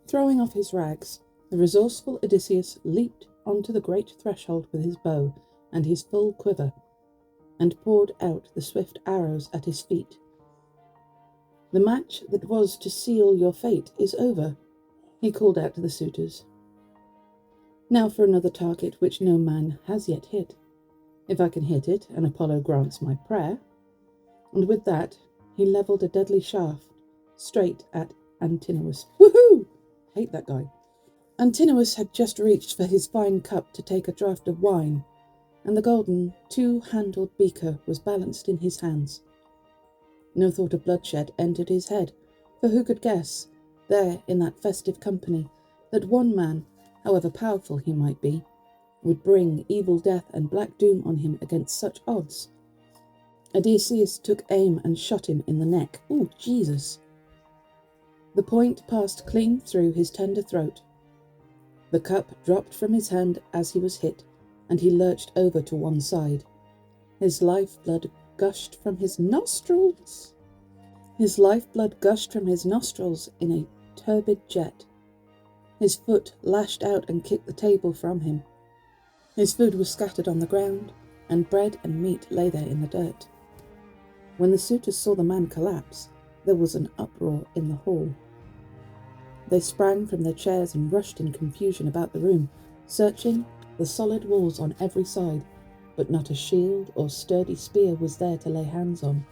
Throwing off his rags, the resourceful Odysseus leaped onto the great threshold with his bow and his full quiver, and poured out the swift arrows at his feet. "The match that was to seal your fate is over," he called out to the suitors. "Now for another target which no man has yet hit. If I can hit it, and Apollo grants my prayer." And with that, he levelled a deadly shaft straight at Antinous. Woohoo! Hate that guy. Antinous had just reached for his fine cup to take a draught of wine, and the golden two-handled beaker was balanced in his hands. No thought of bloodshed entered his head, for who could guess, there in that festive company, that one man, however powerful he might be, would bring evil death and black doom on him against such odds. Odysseus took aim and shot him in the neck. Oh, Jesus! The point passed clean through his tender throat. The cup dropped from his hand as he was hit, and he lurched over to one side. His lifeblood gushed from his nostrils. His lifeblood gushed from his nostrils in a turbid jet. His foot lashed out and kicked the table from him. His food was scattered on the ground, and bread and meat lay there in the dirt. When the suitors saw the man collapse, there was an uproar in the hall. They sprang from their chairs and rushed in confusion about the room, searching the solid walls on every side, but not a shield or sturdy spear was there to lay hands on.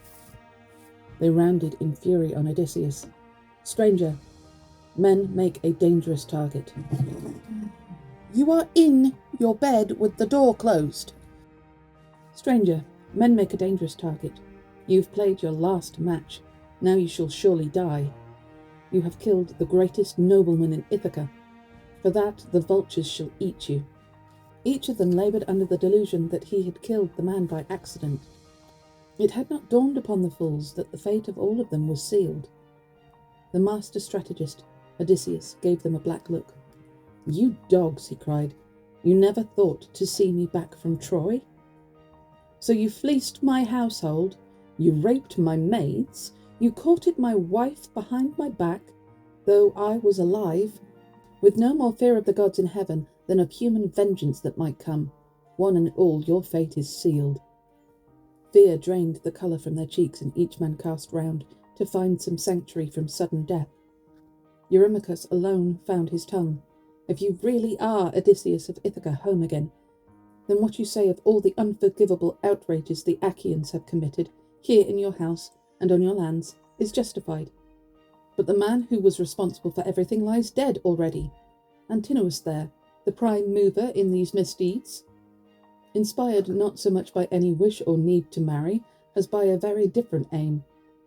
They rounded in fury on Odysseus. "Stranger, men make a dangerous target." "You are in your bed with the door closed." "Stranger, men make a dangerous target. You've played your last match. Now you shall surely die. You have killed the greatest nobleman in Ithaca. For that the vultures shall eat you." Each of them laboured under the delusion that he had killed the man by accident. It had not dawned upon the fools that the fate of all of them was sealed. The master strategist, Odysseus, gave them a black look. "You dogs," he cried, "you never thought to see me back from Troy? So you fleeced my household, you raped my maids, you courted my wife behind my back, though I was alive, with no more fear of the gods in heaven than of human vengeance that might come. One and all your fate is sealed." Fear drained the colour from their cheeks, and each man cast round to find some sanctuary from sudden death. Eurymachus alone found his tongue. "If you really are Odysseus of Ithaca home again, then what you say of all the unforgivable outrages the Achaeans have committed here in your house and on your lands is justified. But the man who was responsible for everything lies dead already. Antinous there, the prime mover in these misdeeds, inspired not so much by any wish or need to marry, as by a very different aim,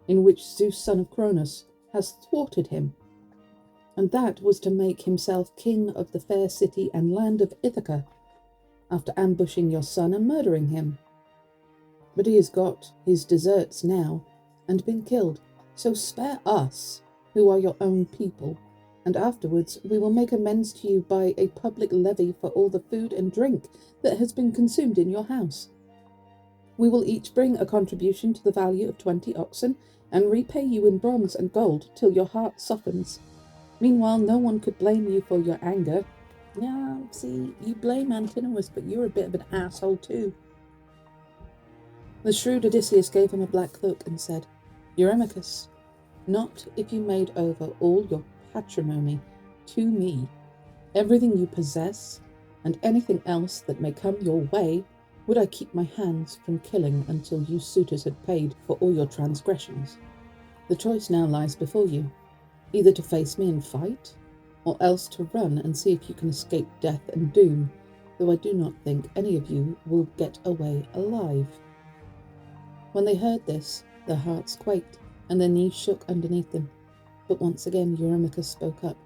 in which Zeus, son of Cronos, has thwarted him. And that was to make himself king of the fair city and land of Ithaca, after ambushing your son and murdering him. But he has got his deserts now, and been killed, so spare us, who are your own people, and afterwards we will make amends to you by a public levy for all the food and drink that has been consumed in your house. We will each bring a contribution to the value of 20 oxen, and repay you in bronze and gold till your heart softens. Meanwhile, no one could blame you for your anger." Yeah, see, you blame Antinous, but you're a bit of an asshole too. The shrewd Odysseus gave him a black look and said, "Eurymachus, not if you made over all your patrimony to me. Everything you possess, and anything else that may come your way, would I keep my hands from killing until you suitors had paid for all your transgressions. The choice now lies before you, either to face me and fight, or else to run and see if you can escape death and doom, though I do not think any of you will get away alive." When they heard this, their hearts quaked, and their knees shook underneath them. But once again Eurymachus spoke up.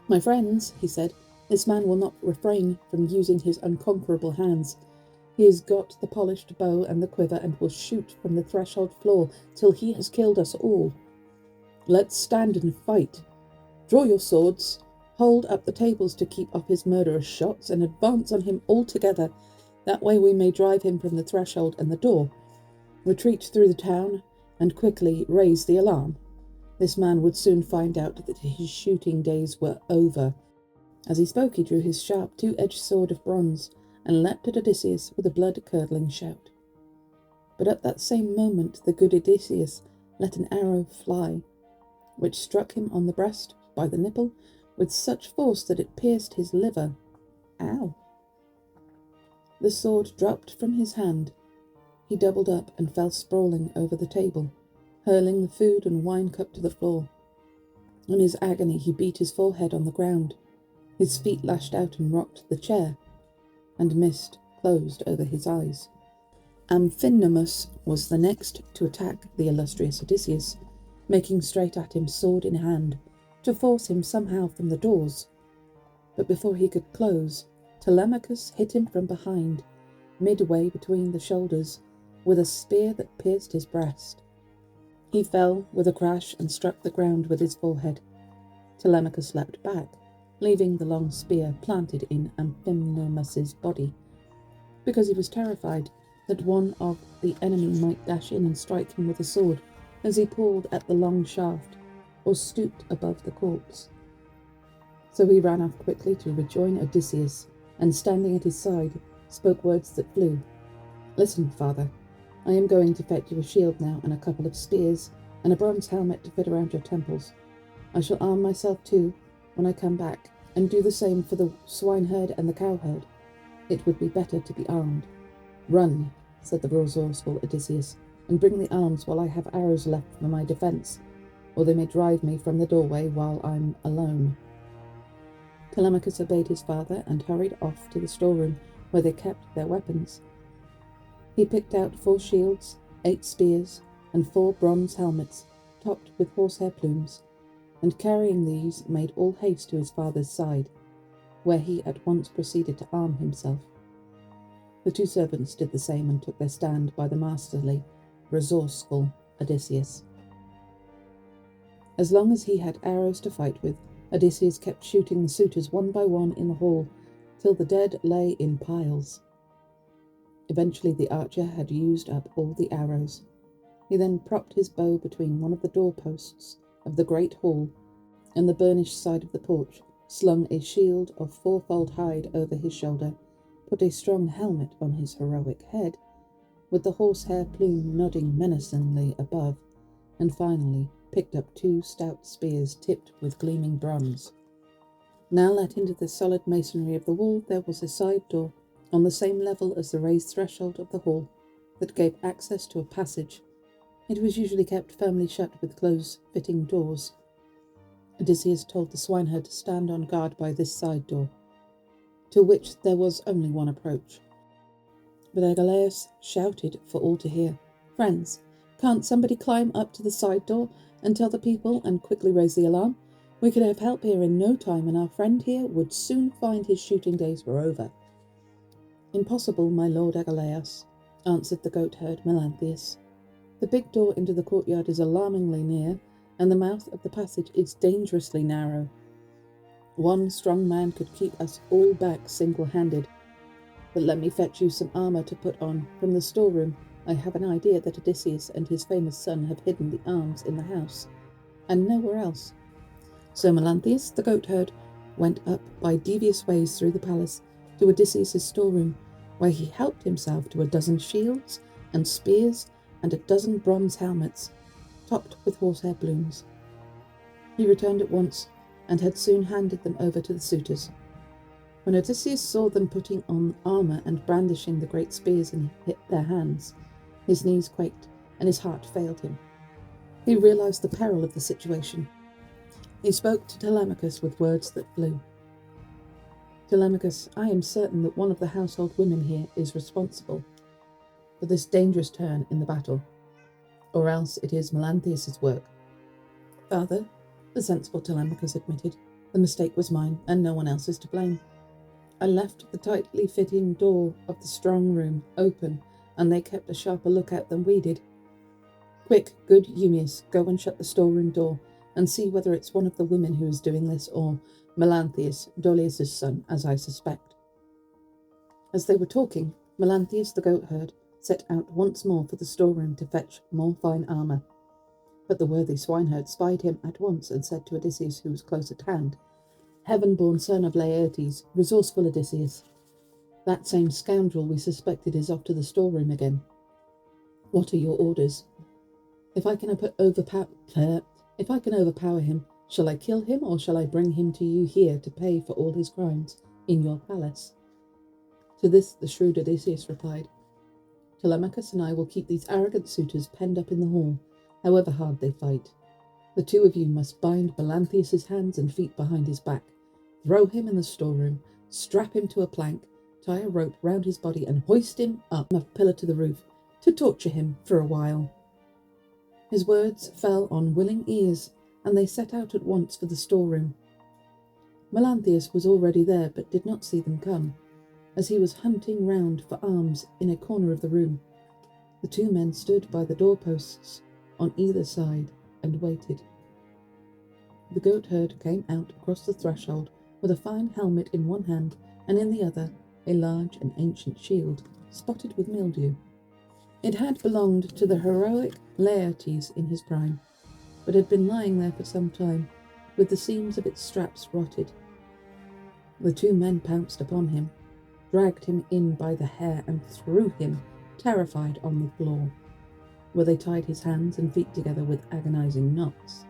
"My friends," he said, "this man will not refrain from using his unconquerable hands. He has got the polished bow and the quiver, and will shoot from the threshold floor till he has killed us all. Let's stand and fight. Draw your swords, hold up the tables to keep off his murderous shots, and advance on him all together. That way we may drive him from the threshold and the door, retreat through the town, and quickly raise the alarm. This man would soon find out that his shooting days were over. As he spoke, he drew his sharp two-edged sword of bronze and leapt at Odysseus with a blood-curdling shout. But at that same moment the good Odysseus let an arrow fly, which struck him on the breast by the nipple with such force that it pierced his liver. Ow! The sword dropped from his hand. He doubled up and fell sprawling over the table, hurling the food and wine cup to the floor. In his agony he beat his forehead on the ground. His feet lashed out and rocked the chair, and mist closed over his eyes. Amphinomus was the next to attack the illustrious Odysseus, making straight at him sword in hand, to force him somehow from the doors. But before he could close, Telemachus hit him from behind, midway between the shoulders, with a spear that pierced his breast. He fell with a crash and struck the ground with his forehead. Telemachus leapt back, leaving the long spear planted in Amphinomus's body, because he was terrified that one of the enemy might dash in and strike him with a sword as he pulled at the long shaft, or stooped above the corpse. So he ran off quickly to rejoin Odysseus, and standing at his side, spoke words that flew. "Listen, father, I am going to fetch you a shield now, and a couple of spears, and a bronze helmet to fit around your temples. I shall arm myself too when I come back, and do the same for the swineherd and the cowherd. It would be better to be armed." "Run," said the resourceful Odysseus, "and bring the arms while I have arrows left for my defence, or they may drive me from the doorway while I'm alone." Telemachus obeyed his father and hurried off to the storeroom where they kept their weapons. He picked out 4 shields, 8 spears, and 4 bronze helmets topped with horsehair plumes, and carrying these made all haste to his father's side, where he at once proceeded to arm himself. The 2 servants did the same and took their stand by the masterly, resourceful Odysseus. As long as he had arrows to fight with, Odysseus kept shooting the suitors one by one in the hall, till the dead lay in piles. Eventually the archer had used up all the arrows. He then propped his bow between one of the doorposts of the great hall and the burnished side of the porch, slung a shield of 4-fold hide over his shoulder, put a strong helmet on his heroic head, with the horsehair plume nodding menacingly above, and finally picked up 2 stout spears tipped with gleaming bronze. Now let into the solid masonry of the wall there was a side door, on the same level as the raised threshold of the hall, that gave access to a passage. It was usually kept firmly shut with close-fitting doors. Odysseus told the swineherd to stand on guard by this side door, to which there was only one approach. But Agelaus shouted for all to hear, "Friends, can't somebody climb up to the side door and tell the people and quickly raise the alarm? We could have help here in no time, and our friend here would soon find his shooting days were over." "Impossible, my lord Agelaus," answered the goatherd Melanthius. "The big door into the courtyard is alarmingly near, and the mouth of the passage is dangerously narrow. One strong man could keep us all back single-handed. But let me fetch you some armour to put on from the storeroom. I have an idea that Odysseus and his famous son have hidden the arms in the house, and nowhere else." So Melanthius, the goatherd, went up by devious ways through the palace to Odysseus' storeroom, where he helped himself to a dozen shields and spears and a dozen bronze helmets, topped with horsehair plumes. He returned at once, and had soon handed them over to the suitors. When Odysseus saw them putting on armour and brandishing the great spears in their hands, his knees quaked and his heart failed him. He realized the peril of the situation. He spoke to Telemachus with words that flew. "Telemachus, I am certain that one of the household women here is responsible for this dangerous turn in the battle, or else it is Melanthius' work." "Father," the sensible Telemachus admitted, "the mistake was mine, and no one else is to blame. I left the tightly fitting door of the strong room open, and they kept a sharper lookout than we did. Quick, good Eumaeus, go and shut the storeroom door, and see whether it's one of the women who is doing this, or Melanthius, Dolius' son, as I suspect." As they were talking, Melanthius the goatherd set out once more for the storeroom to fetch more fine armour. But the worthy swineherd spied him at once and said to Odysseus, who was close at hand, "Heaven-born son of Laertes, resourceful Odysseus, that same scoundrel we suspected is off to the storeroom again. What are your orders? If I can overpower him, shall I kill him, or shall I bring him to you here to pay for all his crimes in your palace?" To this the shrewd Odysseus replied, "Telemachus and I will keep these arrogant suitors penned up in the hall, however hard they fight. The two of you must bind Melanthius' hands and feet behind his back, throw him in the storeroom, strap him to a plank, tie a rope round his body, and hoist him up a pillar to the roof, to torture him for a while." His words fell on willing ears, and they set out at once for the storeroom. Melanthius was already there, but did not see them come, as he was hunting round for arms in a corner of the room. The two men stood by the doorposts on either side and waited. The goatherd came out across the threshold with a fine helmet in one hand, and in the other a large and ancient shield, spotted with mildew. It had belonged to the heroic Laertes in his prime, but had been lying there for some time, with the seams of its straps rotted. The two men pounced upon him, dragged him in by the hair, and threw him, terrified, on the floor, where they tied his hands and feet together with agonizing knots,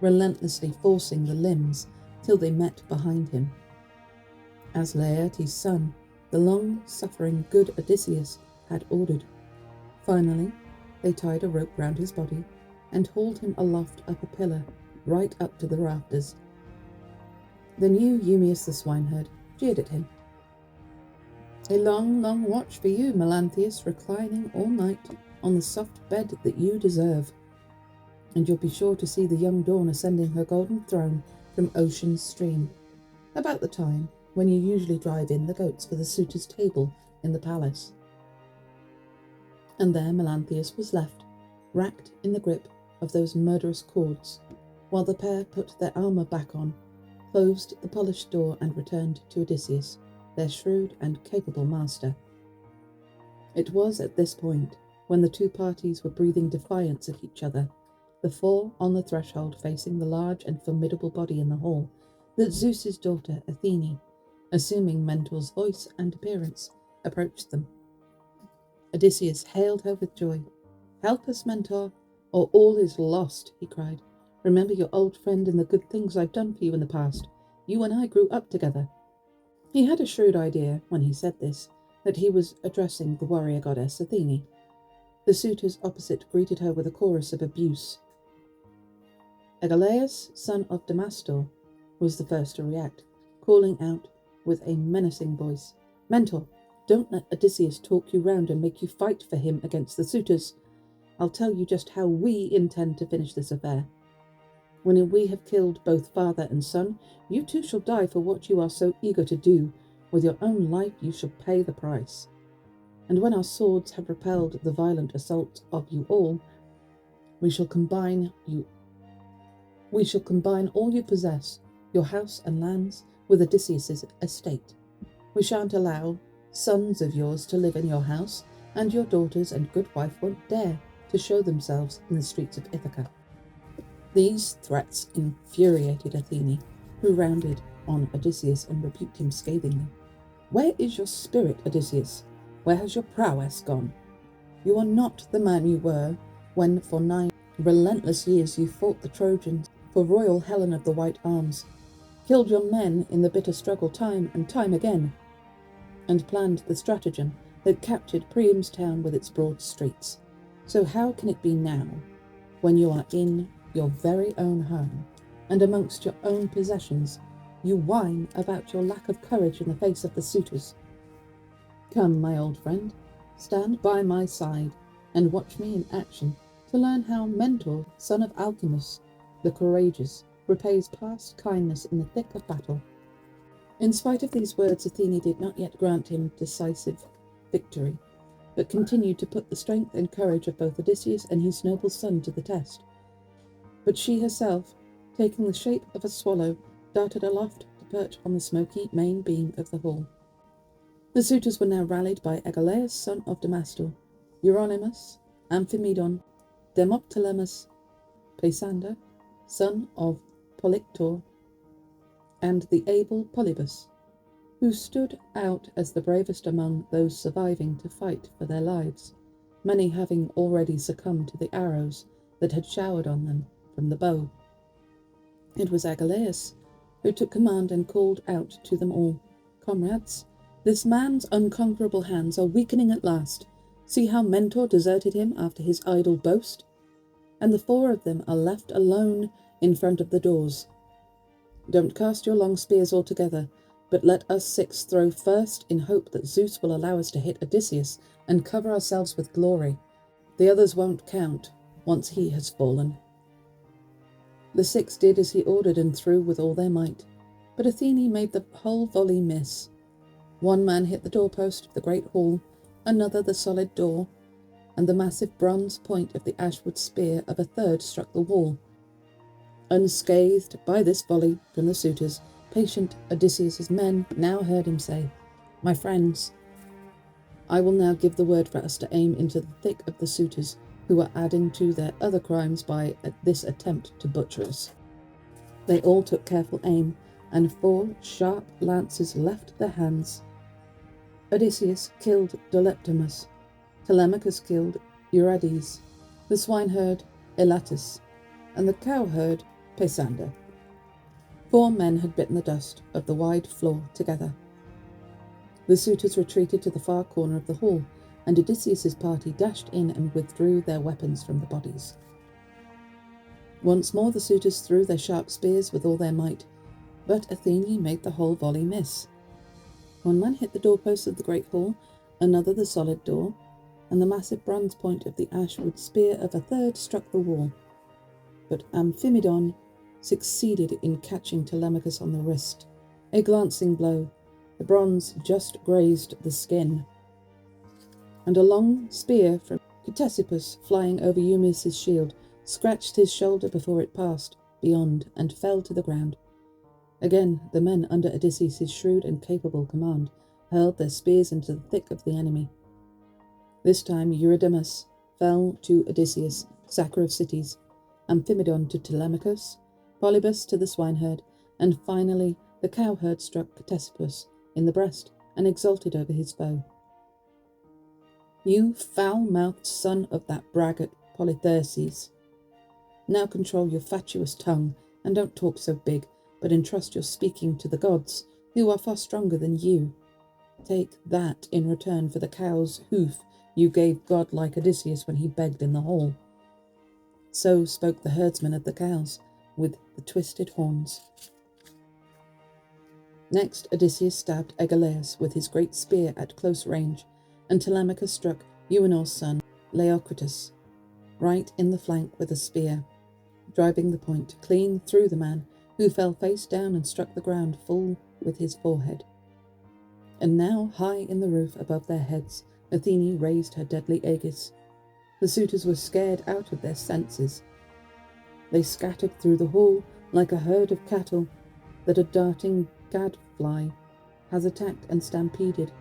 relentlessly forcing the limbs till they met behind him. As Laertes' son, the long-suffering good Odysseus, had ordered. Finally, they tied a rope round his body and hauled him aloft up a pillar, right up to the rafters. The new Eumaeus the swineherd jeered at him. "A long, long watch for you, Melanthius, reclining all night on the soft bed that you deserve. And you'll be sure to see the young dawn ascending her golden throne from Ocean's stream, about the time when you usually drive in the goats for the suitors' table in the palace." And there Melanthius was left, racked in the grip of those murderous cords, while the pair put their armour back on, closed the polished door, and returned to Odysseus, their shrewd and capable master. It was at this point, when the two parties were breathing defiance at each other, the four on the threshold facing the large and formidable body in the hall, that Zeus's daughter Athena, assuming Mentor's voice and appearance, approached them. Odysseus hailed her with joy. "Help us, Mentor, or all is lost," he cried. "Remember your old friend and the good things I've done for you in the past. You and I grew up together." He had a shrewd idea, when he said this, that he was addressing the warrior goddess Athena. The suitors opposite greeted her with a chorus of abuse. Agelaus, son of Damastor, was the first to react, calling out with a menacing voice, "Mentor, don't let Odysseus talk you round and make you fight for him against the suitors. I'll tell you just how we intend to finish this affair. When we have killed both father and son, you too shall die for what you are so eager to do. With your own life you shall pay the price. And when our swords have repelled the violent assault of you all, we shall combine all you possess, your house and lands, with Odysseus' estate. We shan't allow sons of yours to live in your house, and your daughters and good wife won't dare to show themselves in the streets of Ithaca." These threats infuriated Athena, who rounded on Odysseus and rebuked him scathingly. "Where is your spirit, Odysseus? Where has your prowess gone? You are not the man you were when for 9 relentless years you fought the Trojans for royal Helen of the White Arms, killed your men in the bitter struggle time and time again, and planned the stratagem that captured Priam's town with its broad streets. So how can it be now, when you are in your very own home, and amongst your own possessions, you whine about your lack of courage in the face of the suitors? Come, my old friend, stand by my side, and watch me in action, to learn how Mentor, son of Alcimus, the courageous, repays past kindness in the thick of battle." In spite of these words, Athena did not yet grant him decisive victory, but continued to put the strength and courage of both Odysseus and his noble son to the test. But she herself, taking the shape of a swallow, darted aloft to perch on the smoky main beam of the hall. The suitors were now rallied by Agelaus, son of Damastor, Eurynomus, Amphimedon, Demoptolemus, Peisander, son of Polyctor, and the able Polybus, who stood out as the bravest among those surviving to fight for their lives, many having already succumbed to the arrows that had showered on them from the bow. It was Agelaus who took command and called out to them all, "Comrades, this man's unconquerable hands are weakening at last. See how Mentor deserted him after his idle boast? And the 4 of them are left alone in front of the doors. Don't cast your long spears all together, but let us 6 throw first in hope that Zeus will allow us to hit Odysseus and cover ourselves with glory. The others won't count once he has fallen." The 6 did as he ordered and threw with all their might, but Athene made the whole volley miss. 1 man hit the doorpost of the great hall, another the solid door, and the massive bronze point of the ashwood spear of a 3rd struck the wall. Unscathed by this volley from the suitors, patient Odysseus's men now heard him say, "My friends, I will now give the word for us to aim into the thick of the suitors, who are adding to their other crimes by this attempt to butcher us." They all took careful aim, and 4 sharp lances left their hands. Odysseus killed Doleptimus, Telemachus killed Euryades, the swineherd Elatus, and the cowherd Peisander. 4 men had bitten the dust of the wide floor together. The suitors retreated to the far corner of the hall, and Odysseus's party dashed in and withdrew their weapons from the bodies. Once more the suitors threw their sharp spears with all their might, but Athene made the whole volley miss. 1 man hit the doorpost of the great hall, another the solid door, and the massive bronze point of the ashwood spear of a 3rd struck the wall. But Amphimedon succeeded in catching Telemachus on the wrist. A glancing blow, the bronze just grazed the skin, and a long spear from Ctesippus flying over Eumaeus' shield scratched his shoulder before it passed beyond and fell to the ground. Again the men under Odysseus' shrewd and capable command hurled their spears into the thick of the enemy. This time Eurydamas fell to Odysseus, sacker of cities, Amphimedon to Telemachus, Polybus to the swineherd, and finally the cowherd struck Ctesippus in the breast and exulted over his foe. "You foul-mouthed son of that braggart Polytherses, now control your fatuous tongue, and don't talk so big, but entrust your speaking to the gods, who are far stronger than you. Take that in return for the cow's hoof you gave godlike Odysseus when he begged in the hall." So spoke the herdsman of the cows, with the twisted horns. Next Odysseus stabbed Agelaus with his great spear at close range, and Telemachus struck Euenor's son, Leocritus, right in the flank with a spear, driving the point clean through the man, who fell face down and struck the ground full with his forehead. And now, high in the roof above their heads, Athene raised her deadly aegis. The suitors were scared out of their senses. They scattered through the hall like a herd of cattle that a darting gadfly has attacked and stampeded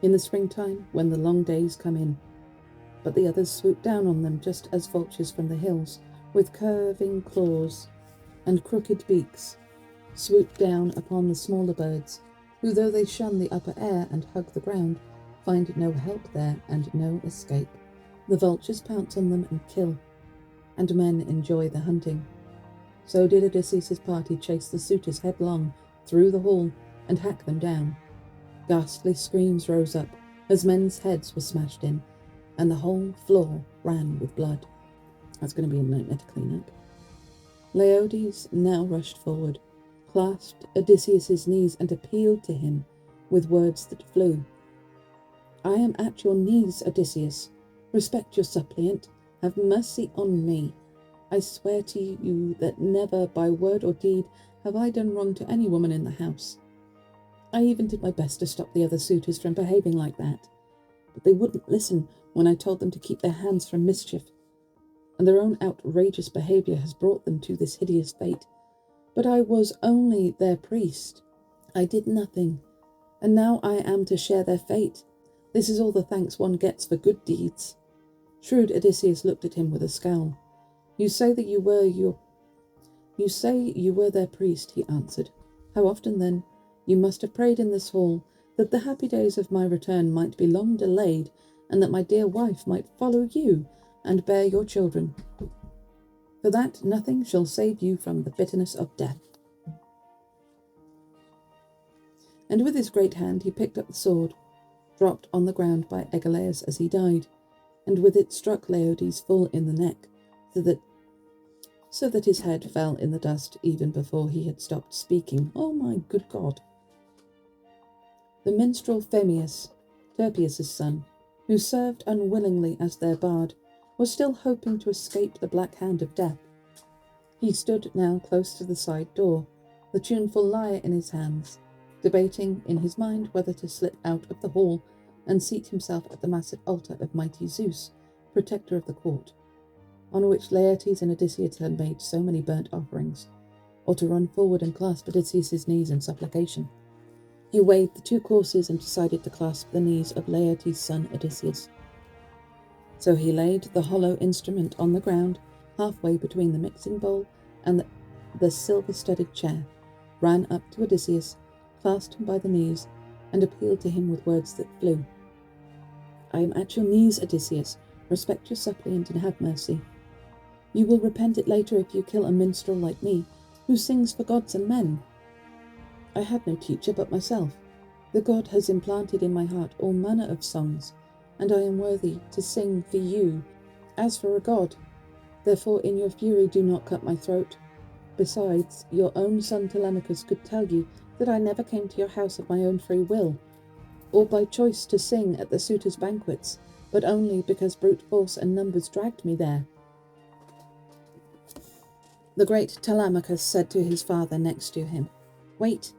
in the springtime when the long days come in. But the others swooped down on them just as vultures from the hills, with curving claws and crooked beaks, swooped down upon the smaller birds, who, though they shun the upper air and hug the ground, find no help there and no escape. The vultures pounce on them and kill, and men enjoy the hunting. So did Odysseus' party chase the suitors headlong through the hall and hack them down. Ghastly screams rose up as men's heads were smashed in, and the whole floor ran with blood. That's going to be a nightmare to clean up. Leodes now rushed forward, clasped Odysseus' knees, and appealed to him with words that flew. "I am at your knees, Odysseus. Respect your suppliant. Have mercy on me. I swear to you that never by word or deed have I done wrong to any woman in the house. I even did my best to stop the other suitors from behaving like that, but they wouldn't listen when I told them to keep their hands from mischief, and their own outrageous behaviour has brought them to this hideous fate. But I was only their priest. I did nothing, and now I am to share their fate. This is all the thanks one gets for good deeds." Shrewd Odysseus looked at him with a scowl. You say you were their priest, he answered. How often, then, you must have prayed in this hall that the happy days of my return might be long delayed, and that my dear wife might follow you and bear your children. For that nothing shall save you from the bitterness of death. And with his great hand he picked up the sword, dropped on the ground by Agelaus as he died, and with it struck Laertes full in the neck, so that his head fell in the dust even before he had stopped speaking. Oh my good God! The minstrel Phemius, Turpius' son, who served unwillingly as their bard, was still hoping to escape the black hand of death. He stood now close to the side door, the tuneful lyre in his hands, debating in his mind whether to slip out of the hall and seat himself at the massive altar of mighty Zeus, protector of the court, on which Laertes and Odysseus had made so many burnt offerings, or to run forward and clasp Odysseus' knees in supplication. He weighed the two courses and decided to clasp the knees of Laertes' son Odysseus. So he laid the hollow instrument on the ground, halfway between the mixing bowl and the silver-studded chair, ran up to Odysseus, clasped him by the knees, and appealed to him with words that flew. I am at your knees, Odysseus. Respect your suppliant and have mercy. You will repent it later if you kill a minstrel like me, who sings for gods and men. I had no teacher but myself. The God has implanted in my heart all manner of songs, and I am worthy to sing for you, as for a god. Therefore in your fury do not cut my throat. Besides, your own son Telemachus could tell you that I never came to your house of my own free will, or by choice to sing at the suitors' banquets, but only because brute force and numbers dragged me there. The great Telemachus said to his father next to him, Wait,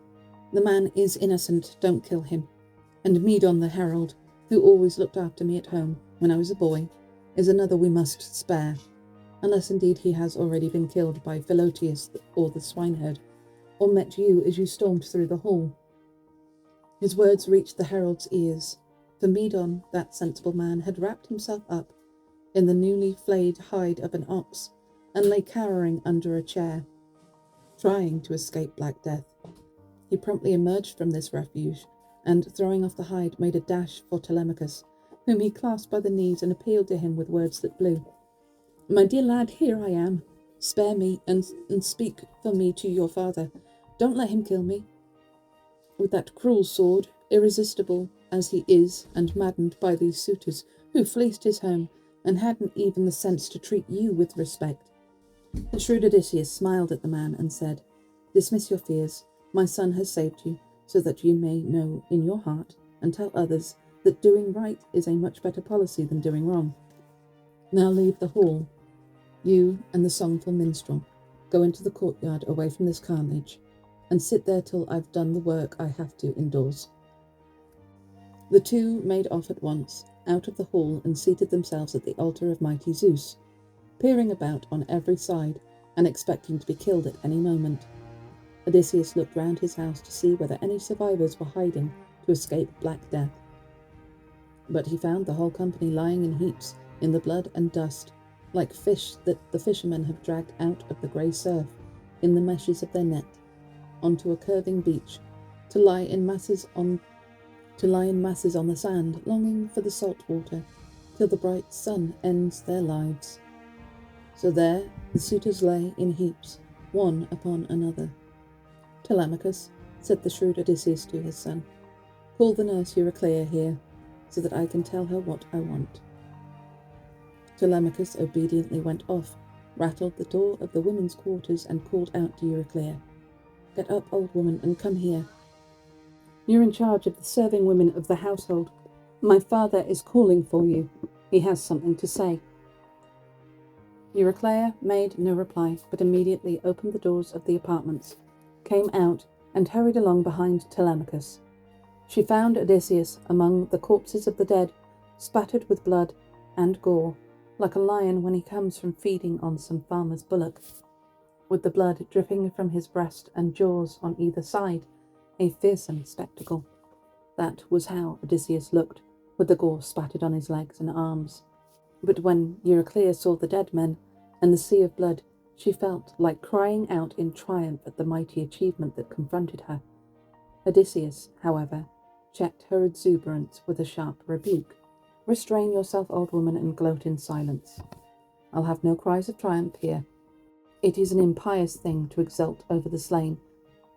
the man is innocent, don't kill him. And Medon the herald, who always looked after me at home when I was a boy, is another we must spare, unless indeed he has already been killed by Philotius or the swineherd, or met you as you stormed through the hall. His words reached the herald's ears, for Medon, that sensible man, had wrapped himself up in the newly flayed hide of an ox, and lay cowering under a chair, trying to escape Black Death. He promptly emerged from this refuge, and, throwing off the hide, made a dash for Telemachus, whom he clasped by the knees and appealed to him with words that blew. My dear lad, here I am. Spare me, and speak for me to your father. Don't let him kill me. With that cruel sword, irresistible as he is, and maddened by these suitors who fleeced his home, and hadn't even the sense to treat you with respect. The shrewd Odysseus smiled at the man and said, Dismiss your fears. My son has saved you, so that you may know in your heart, and tell others, that doing right is a much better policy than doing wrong. Now leave the hall, you and the songful minstrel. Go into the courtyard away from this carnage, and sit there till I've done the work I have to indoors. The two made off at once, out of the hall, and seated themselves at the altar of mighty Zeus, peering about on every side, and expecting to be killed at any moment. Odysseus looked round his house to see whether any survivors were hiding to escape Black Death. But he found the whole company lying in heaps in the blood and dust, like fish that the fishermen have dragged out of the grey surf in the meshes of their net, onto a curving beach, to lie in masses on the sand, longing for the salt water, till the bright sun ends their lives. So there the suitors lay in heaps, one upon another. Telemachus, said the shrewd Odysseus to his son, call the nurse Euryclea here, so that I can tell her what I want. Telemachus obediently went off, rattled the door of the women's quarters, and called out to Euryclea, Get up, old woman, and come here. You're in charge of the serving women of the household. My father is calling for you. He has something to say. Euryclea made no reply, but immediately opened the doors of the apartments, came out, and hurried along behind Telemachus. She found Odysseus among the corpses of the dead, spattered with blood and gore, like a lion when he comes from feeding on some farmer's bullock, with the blood dripping from his breast and jaws on either side, a fearsome spectacle. That was how Odysseus looked, with the gore spattered on his legs and arms. But when Euryclea saw the dead men, and the sea of blood, she felt like crying out in triumph at the mighty achievement that confronted her. Odysseus, however, checked her exuberance with a sharp rebuke. "Restrain yourself, old woman, and gloat in silence. I'll have no cries of triumph here. It is an impious thing to exult over the slain,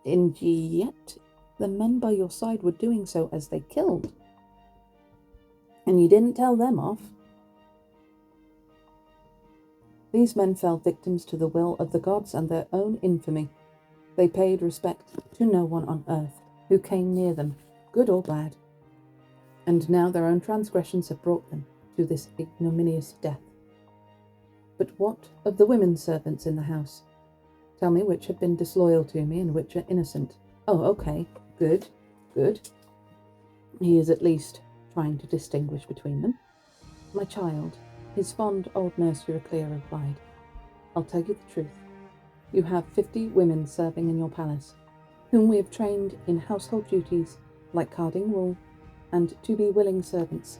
and yet the men by your side were doing so as they killed. And you didn't tell them off. These men fell victims to the will of the gods and their own infamy. They paid respect to no one on earth who came near them, good or bad. And now their own transgressions have brought them to this ignominious death. But what of the women servants in the house? Tell me which have been disloyal to me and which are innocent." "Oh, okay. Good. He is at least trying to distinguish between them." "My child," his fond old nurse Euryclea replied, "I'll tell you the truth. You have 50 women serving in your palace, whom we have trained in household duties like carding wool, and to be willing servants.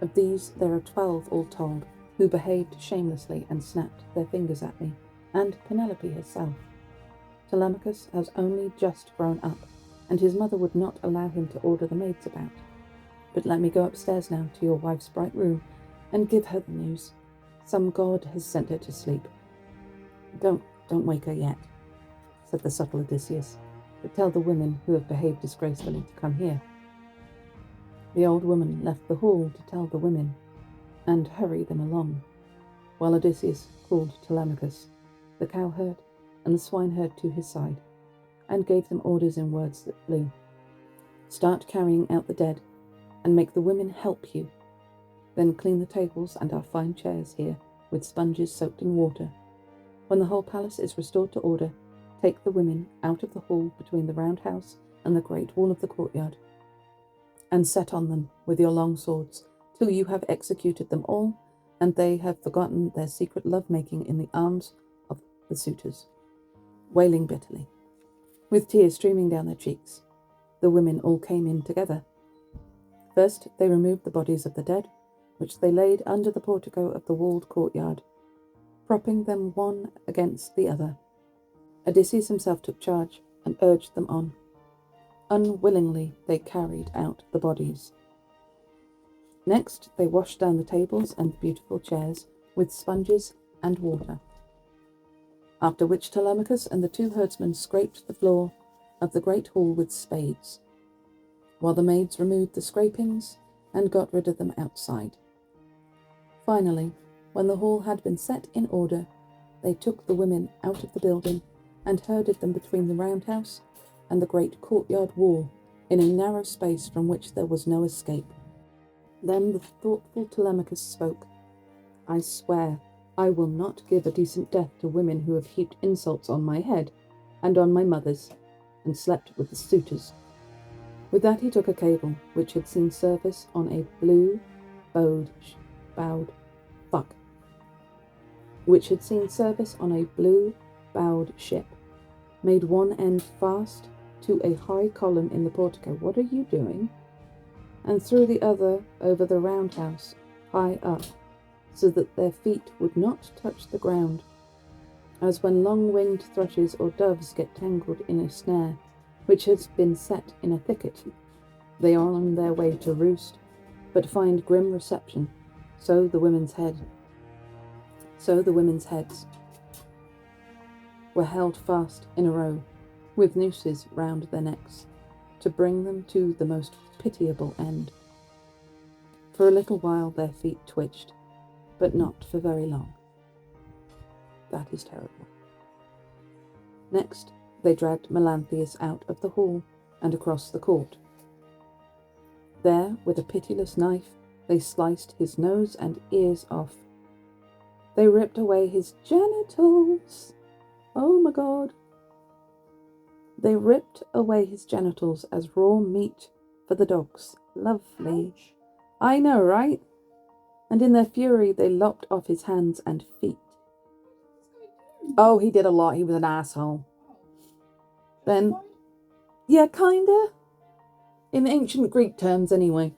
Of these there are 12 all told, who behaved shamelessly and snapped their fingers at me, and Penelope herself. Telemachus has only just grown up, and his mother would not allow him to order the maids about. But let me go upstairs now to your wife's bright room, and give her the news. Some god has sent her to sleep." Don't wake her yet," said the subtle Odysseus, "but tell the women who have behaved disgracefully to come here." The old woman left the hall to tell the women, and hurry them along, while Odysseus called Telemachus, the cowherd, and the swineherd to his side, and gave them orders in words that flew. "Start carrying out the dead, and make the women help you. Then clean the tables and our fine chairs here with sponges soaked in water. When the whole palace is restored to order, take the women out of the hall between the round house and the great wall of the courtyard, and set on them with your long swords till you have executed them all, and they have forgotten their secret love-making in the arms of the suitors." Wailing bitterly, with tears streaming down their cheeks, the women all came in together. First they removed the bodies of the dead, which they laid under the portico of the walled courtyard, propping them one against the other. Odysseus himself took charge and urged them on. Unwillingly they carried out the bodies. Next they washed down the tables and beautiful chairs with sponges and water, after which Telemachus and the 2 herdsmen scraped the floor of the great hall with spades, while the maids removed the scrapings and got rid of them outside. Finally, when the hall had been set in order, they took the women out of the building and herded them between the roundhouse and the great courtyard wall in a narrow space from which there was no escape. Then the thoughtful Telemachus spoke. "I swear I will not give a decent death to women who have heaped insults on my head and on my mother's, and slept with the suitors." With that he took a cable which had seen service on a blue bowed ship, made one end fast to a high column in the portico. "What are you doing?" "And threw the other over the roundhouse, high up, so that their feet would not touch the ground, as when long-winged thrushes or doves get tangled in a snare, which has been set in a thicket. They are on their way to roost, but find grim reception, so the women's heads were held fast in a row, with nooses round their necks, to bring them to the most pitiable end. For a little while their feet twitched, but not for very long." That is terrible. Next, they dragged Melanthius out of the hall and across the court. There, with a pitiless knife, they sliced his nose and ears off. They ripped away his genitals. Oh my God. They ripped away his genitals as raw meat for the dogs. Lovely. Ouch. I know, right? And in their fury, they lopped off his hands and feet. Oh, he did a lot. He was an asshole. Then, yeah, kinda. In ancient Greek terms, anyway.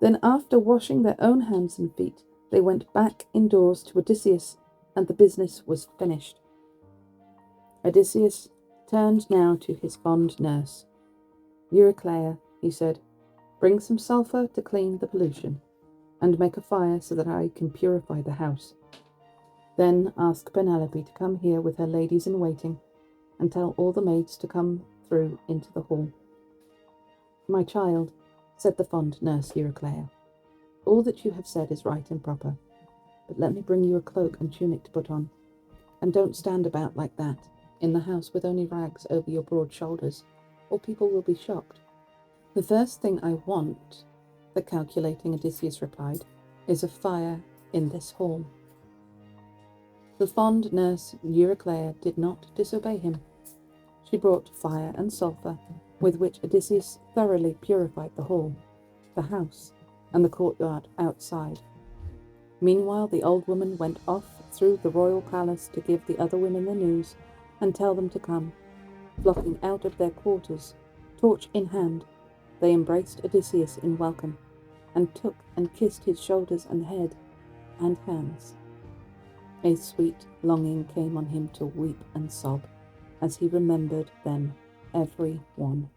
Then, after washing their own hands and feet, They went back indoors to Odysseus, and the business was finished. Odysseus turned now to his fond nurse. "Eurycleia," he said, "bring some sulphur to clean the pollution, and make a fire so that I can purify the house. Then ask Penelope to come here with her ladies-in-waiting, and tell all the maids to come through into the hall." "My child," said the fond nurse Eurycleia, "all that you have said is right and proper, but let me bring you a cloak and tunic to put on, and don't stand about like that in the house with only rags over your broad shoulders, or people will be shocked." "The first thing I want," the calculating Odysseus replied, "is a fire in this hall." The fond nurse Eurycleia did not disobey him. She brought fire and sulphur, with which Odysseus thoroughly purified the hall, the house, and the courtyard outside. Meanwhile the old woman went off through the royal palace to give the other women the news and tell them to come. Flocking out of their quarters, torch in hand, they embraced Odysseus in welcome, and took and kissed his shoulders and head and hands. A sweet longing came on him to weep and sob, as he remembered them every one.